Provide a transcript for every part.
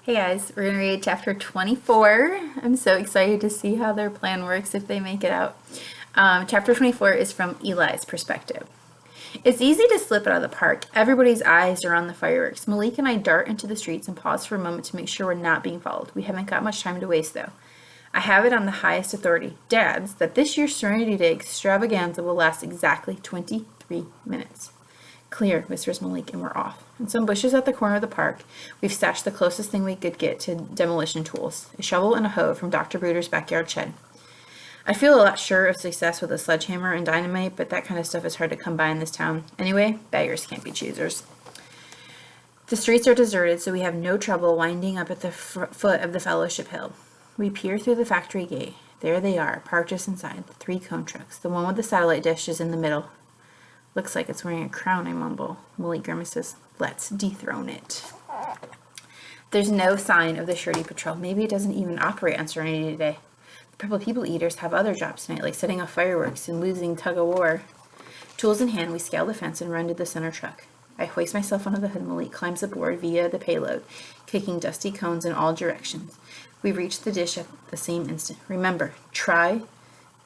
Hey guys, we're going to read chapter 24. I'm so excited to see how their plan works if they make it out. Chapter 24 is from Eli's perspective. It's easy to slip out of the park. Everybody's eyes are on the fireworks. Malik and I dart into the streets and pause for a moment to make sure we're not being followed. We haven't got much time to waste though. I have it on the highest authority, Dad's, that this year's Serenity Day extravaganza will last exactly 23 minutes. Clear, whispers Malik, and we're off. In some bushes at the corner of the park, we've stashed the closest thing we could get to demolition tools, a shovel and a hoe from Dr. Bruder's backyard shed. I feel a lot sure of success with a sledgehammer and dynamite, but that kind of stuff is hard to come by in this town. Anyway, beggars can't be choosers. The streets are deserted, so we have no trouble winding up at the foot of the Fellowship Hill. We peer through the factory gate. There they are, parked just inside, the 3 cone trucks. The one with the satellite dish is in the middle. Looks like it's wearing a crown, I mumble. Malik grimaces. Let's dethrone it. There's no sign of the Surety Patrol. Maybe it doesn't even operate on Serenity today. The Purple People Eaters have other jobs tonight, like setting off fireworks and losing tug-of-war. Tools in hand, we scale the fence and run to the center truck. I hoist myself onto the hood. Malik climbs aboard via the payload, kicking dusty cones in all directions. We reach the dish at the same instant. Remember, try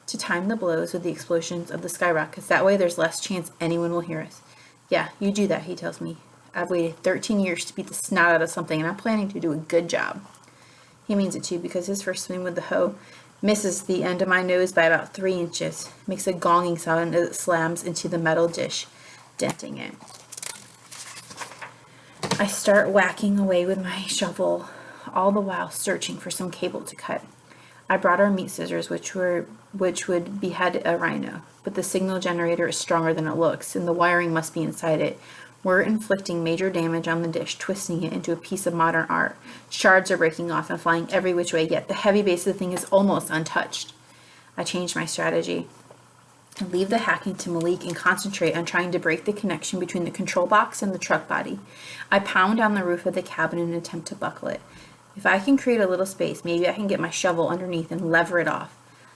to time the blows with the explosions of the skyrockets. That way there's less chance anyone will hear us. Yeah, you do that, he tells me. I've waited 13 years to beat the snot out of something, and I'm planning to do a good job. He means it too, because his first swing with the hoe misses the end of my nose by about 3 inches. Makes a gonging sound as it slams into the metal dish, denting it. I start whacking away with my shovel, all the while searching for some cable to cut. I brought our meat scissors, which would behead a rhino, but the signal generator is stronger than it looks, and the wiring must be inside it. We're inflicting major damage on the dish, twisting it into a piece of modern art. Shards are breaking off and flying every which way, yet the heavy base of the thing is almost untouched. I change my strategy. I leave the hacking to Malik and concentrate on trying to break the connection between the control box and the truck body. I pound on the roof of the cabin in an attempt to buckle it. If I can create a little space, maybe I can get my shovel underneath and lever it off.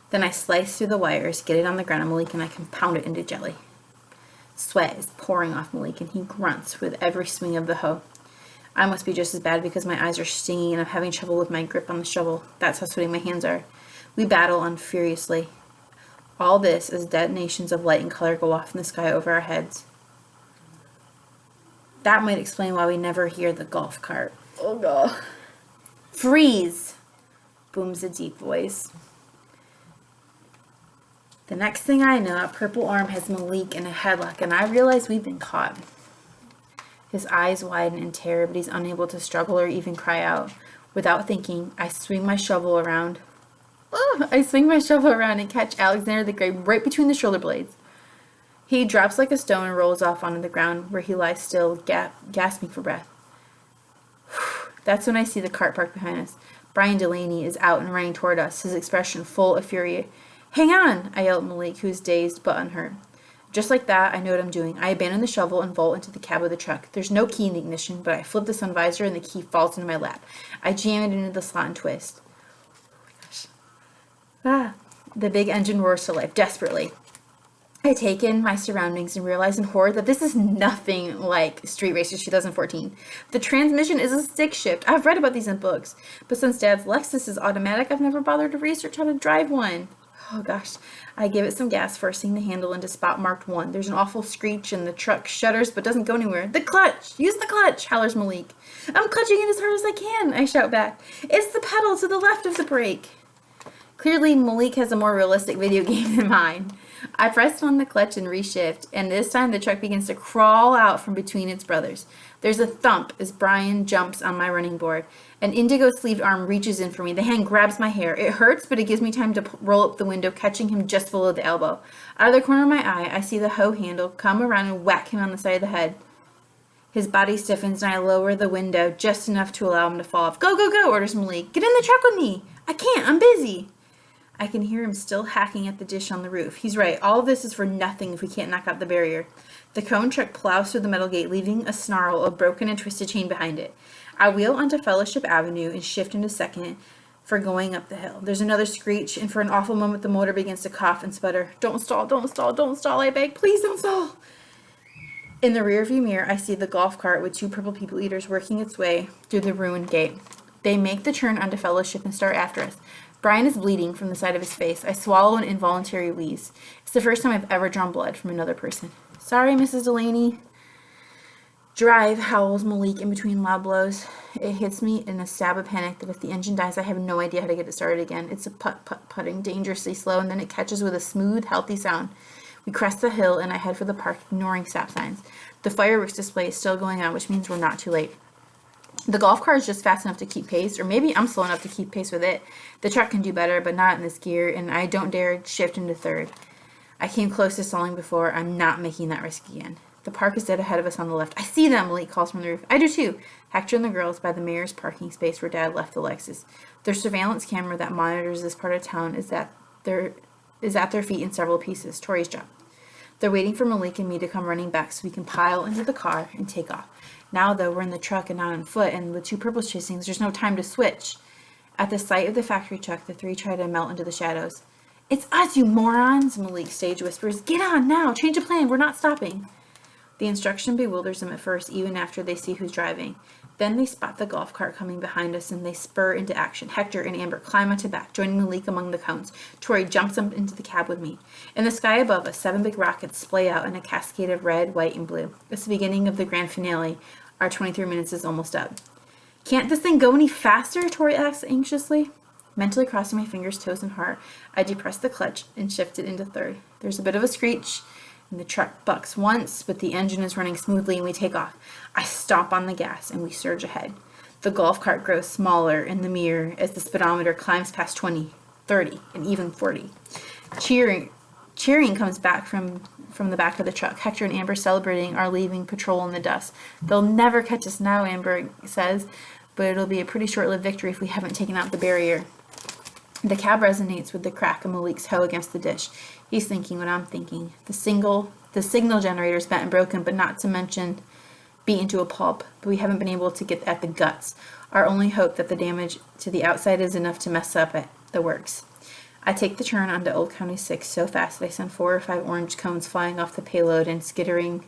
Then I slice through the wires, get it on the ground on Malik, and I can pound it into jelly. Sweat is pouring off Malik, and he grunts with every swing of the hoe. I must be just as bad because my eyes are stinging and I'm having trouble with my grip on the shovel. That's how sweaty my hands are. We battle on furiously. All this as detonations of light and color go off in the sky over our heads. That might explain why we never hear the golf cart. Oh god. Freeze! Booms a deep voice. The next thing I know, a purple arm has Malik in a headlock, and I realize we've been caught. His eyes widen in terror, but he's unable to struggle or even cry out. Without thinking, I swing my shovel around. And catch Alexander the Grey right between the shoulder blades. He drops like a stone and rolls off onto the ground, where he lies still, gasping for breath. That's when I see the cart parked behind us. Brian Delaney is out and running toward us, his expression full of fury. Hang on, I yell at Malik, who is dazed but unhurt. Just like that, I know what I'm doing. I abandon the shovel and vault into the cab of the truck. There's no key in the ignition, but I flip the sun visor and the key falls into my lap. I jam it into the slot and twist. Oh my gosh. The big engine roars to life, desperately. I take in my surroundings and realize in horror that this is nothing like Street Racers 2014. The transmission is a stick shift. I've read about these in books, but since Dad's Lexus is automatic, I've never bothered to research how to drive one. Oh gosh. I give it some gas, forcing the handle into spot marked 1. There's an awful screech and the truck shudders but doesn't go anywhere. The clutch! Use the clutch! Hollers Malik. I'm clutching it as hard as I can, I shout back. It's the pedal to the left of the brake. Clearly, Malik has a more realistic video game than mine. I press on the clutch and reshift, and this time the truck begins to crawl out from between its brothers. There's a thump as Brian jumps on my running board. An indigo-sleeved arm reaches in for me. The hand grabs my hair. It hurts, but it gives me time to roll up the window, catching him just below the elbow. Out of the corner of my eye, I see the hoe handle come around and whack him on the side of the head. His body stiffens, and I lower the window just enough to allow him to fall off. Go, go, go, orders Malik. Get in the truck with me. I can't. I'm busy. I can hear him still hacking at the dish on the roof. He's right. All of this is for nothing if we can't knock out the barrier. The cone truck plows through the metal gate, leaving a snarl of broken and twisted chain behind it. I wheel onto Fellowship Avenue and shift into second for going up the hill. There's another screech, and for an awful moment the motor begins to cough and sputter. Don't stall, don't stall, don't stall, I beg. Please don't stall. In the rearview mirror, I see the golf cart with 2 purple people eaters working its way through the ruined gate. They make the turn onto Fellowship and start after us. Brian is bleeding from the side of his face. I swallow an involuntary wheeze. It's the first time I've ever drawn blood from another person. Sorry, Mrs. Delaney. Drive, howls Malik in between loud blows. It hits me in a stab of panic that if the engine dies, I have no idea how to get it started again. It's a putting dangerously slow, and then it catches with a smooth, healthy sound. We crest the hill, and I head for the park, ignoring stop signs. The fireworks display is still going on, which means we're not too late. The golf car is just fast enough to keep pace, or maybe I'm slow enough to keep pace with it. The truck can do better, but not in this gear, and I don't dare shift into third. I came close to stalling before. I'm not making that risk again. The park is dead ahead of us on the left. I see them, Malik calls from the roof. I do too. Hector and the girls by the mayor's parking space where Dad left the Lexus. Their surveillance camera that monitors this part of town is at their feet in several pieces. Tori's job. They're waiting for Malik and me to come running back so we can pile into the car and take off. Now, though, we're in the truck and not on foot, and with two purples chasing, there's no time to switch. At the sight of the factory truck, the three try to melt into the shadows. It's us, you morons, Malik stage whispers. Get on now. Change of plan. We're not stopping. The instruction bewilders them at first, even after they see who's driving. Then they spot the golf cart coming behind us, and they spur into action. Hector and Amber climb onto back, joining Malik among the cones. Tori jumps up into the cab with me. In the sky above us, 7 big rockets splay out in a cascade of red, white, and blue. It's the beginning of the grand finale. Our 23 minutes is almost up. Can't this thing go any faster? Tori asks anxiously. Mentally crossing my fingers, toes, and heart, I depress the clutch and shift it into third. There's a bit of a screech, and the truck bucks once, but the engine is running smoothly and we take off. I stomp on the gas and we surge ahead. The golf cart grows smaller in the mirror as the speedometer climbs past 20, 30, and even 40. Cheering comes back from the back of the truck. Hector and Amber celebrating our leaving patrol in the dust. They'll never catch us now, Amber says, but it'll be a pretty short-lived victory if we haven't taken out the barrier. The cab resonates with the crack of Malik's hoe against the dish. He's thinking what I'm thinking. The signal generator's bent and broken, but not to mention beaten to a pulp. But we haven't been able to get at the guts. Our only hope that the damage to the outside is enough to mess up the works. I take the turn onto Old County 6 so fast that I send 4 or 5 orange cones flying off the payload and skittering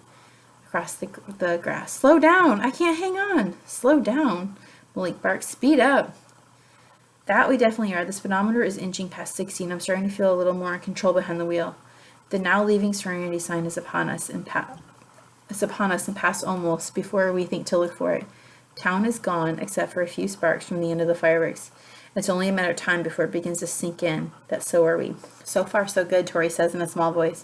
across the grass. Slow down! I can't hang on! Slow down! Malik barks. Speed up! That we definitely are. The speedometer is inching past 60, and I'm starting to feel a little more in control behind the wheel. The now leaving serenity sign is upon us and past almost before we think to look for it. Town is gone, except for a few sparks from the end of the fireworks. It's only a matter of time before it begins to sink in that so are we. So far, so good, Tori says in a small voice.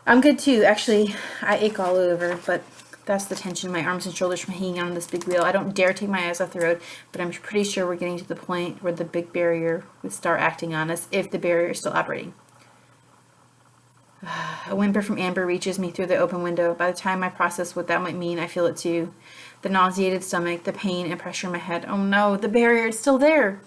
I'm good too. Actually, I ache all over, but that's the tension in my arms and shoulders from hanging on this big wheel. I don't dare take my eyes off the road, but I'm pretty sure we're getting to the point where the big barrier would start acting on us if the barrier is still operating. A whimper from Amber reaches me through the open window. By the time I process what that might mean, I feel it too. The nauseated stomach, the pain and pressure in my head. Oh no, the barrier is still there.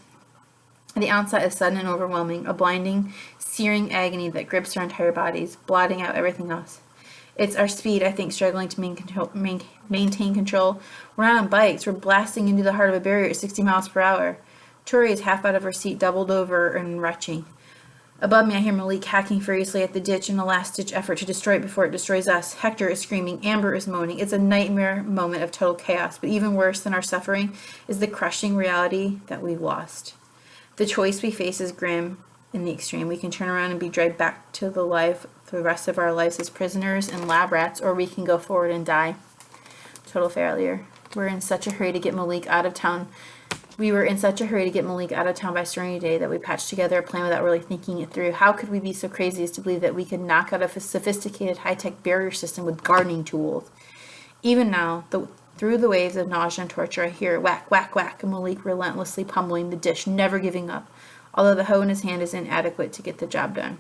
The onset is sudden and overwhelming, a blinding, searing agony that grips our entire bodies, blotting out everything else. It's our speed, I think, struggling to maintain control. We're not on bikes. We're blasting into the heart of a barrier at 60 miles per hour. Tori is half out of her seat, doubled over and retching. Above me, I hear Malik hacking furiously at the ditch in a last-ditch effort to destroy it before it destroys us. Hector is screaming. Amber is moaning. It's a nightmare moment of total chaos. But even worse than our suffering is the crushing reality that we've lost. The choice we face is grim in the extreme. We can turn around and be dragged back to the life for the rest of our lives as prisoners and lab rats, or we can go forward and die. Total failure. We're in such a hurry to get Malik out of town. We were in such a hurry to get Malik out of town by Serenity Day that we patched together a plan without really thinking it through. How could we be so crazy as to believe that we could knock out a sophisticated high-tech barrier system with gardening tools? Even now, through the waves of nausea and torture, I hear whack, whack, whack, and Malik relentlessly pummeling the dish, never giving up, although the hoe in his hand is inadequate to get the job done.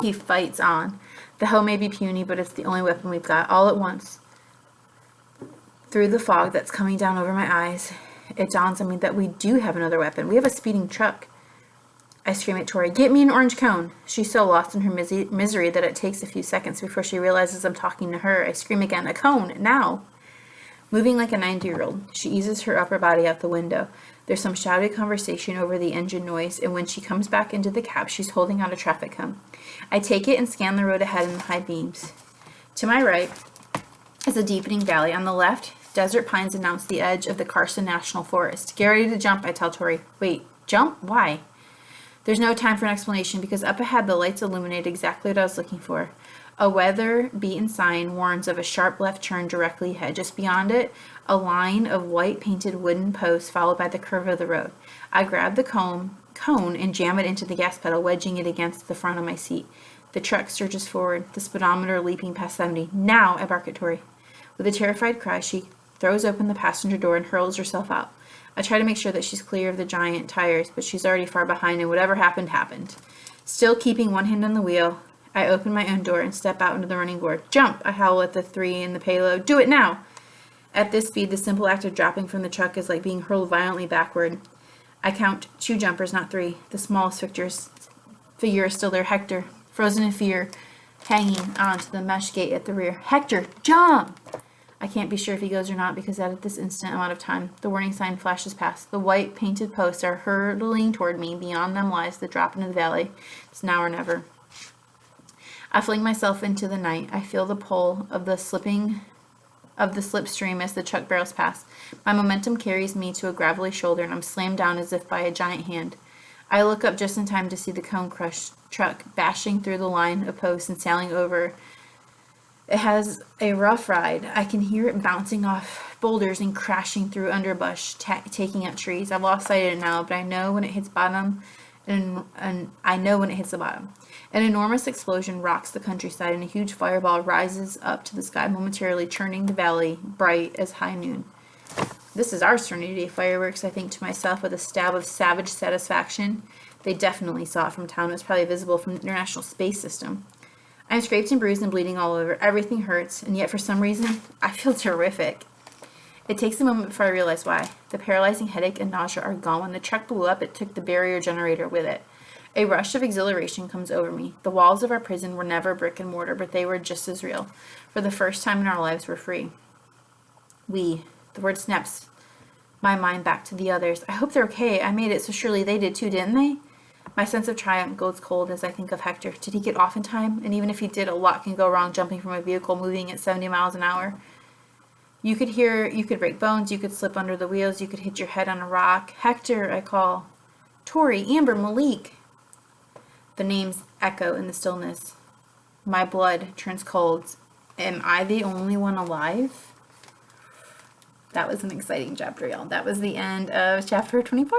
He fights on. The hoe may be puny, but it's the only weapon we've got. All at once, through the fog that's coming down over my eyes, it dawns on me that we do have another weapon. We have a speeding truck. I scream at Tori, get me an orange cone. She's so lost in her misery that it takes a few seconds before she realizes I'm talking to her. I scream again, a cone, now. Moving like a 90-year-old, she eases her upper body out the window. There's some shouted conversation over the engine noise, and when she comes back into the cab, she's holding out a traffic cone. I take it and scan the road ahead in the high beams. To my right is a deepening valley. On the left, Desert pines announce the edge of the Carson National Forest. Get ready to jump, I tell Tori. Wait, jump? Why? There's no time for an explanation because up ahead the lights illuminate exactly what I was looking for. A weather-beaten sign warns of a sharp left turn directly ahead. Just beyond it, a line of white-painted wooden posts followed by the curve of the road. I grab the cone and jam it into the gas pedal, wedging it against the front of my seat. The truck surges forward, the speedometer leaping past 70. Now, I bark at Tori. With a terrified cry, she throws open the passenger door and hurls herself out. I try to make sure that she's clear of the giant tires, but she's already far behind, and whatever happened, happened. Still keeping one hand on the wheel, I open my own door and step out into the running board. Jump! I howl at the three in the payload. Do it now! At this speed, the simple act of dropping from the truck is like being hurled violently backward. I count 2 jumpers, not 3. The smallest figure is still there, Hector, frozen in fear, hanging onto the mesh gate at the rear. Hector, jump! I can't be sure if he goes or not because at this instant I'm out of time. The warning sign flashes past. The white painted posts are hurtling toward me. Beyond them lies the drop into the valley. It's now or never. I fling myself into the night. I feel the pull of the slipstream as the truck barrels past. My momentum carries me to a gravelly shoulder and I'm slammed down as if by a giant hand. I look up just in time to see the cone-crushed truck bashing through the line of posts and sailing over. It has a rough ride. I can hear it bouncing off boulders and crashing through underbrush, taking out trees. I've lost sight of it now, but I know when it hits bottom, and I know when it hits the bottom. An enormous explosion rocks the countryside, and a huge fireball rises up to the sky, momentarily churning the valley bright as high noon. This is our Serenity Day fireworks, I think to myself with a stab of savage satisfaction. They definitely saw it from town. It was probably visible from the International Space System. I'm scraped and bruised and bleeding all over. Everything hurts, and yet for some reason, I feel terrific. It takes a moment before I realize why. The paralyzing headache and nausea are gone. When the truck blew up, it took the barrier generator with it. A rush of exhilaration comes over me. The walls of our prison were never brick and mortar, but they were just as real. For the first time in our lives, we're free. The word snaps my mind back to the others. I hope they're okay. I made it, so surely they did too, didn't they? My sense of triumph goes cold as I think of Hector. Did he get off in time? And even if he did, a lot can go wrong jumping from a vehicle moving at 70 miles an hour. You could break bones, you could slip under the wheels, you could hit your head on a rock. Hector, I call. Tori, Amber, Malik. The names echo in the stillness. My blood turns cold. Am I the only one alive? That was an exciting chapter, y'all. That was the end of chapter 24.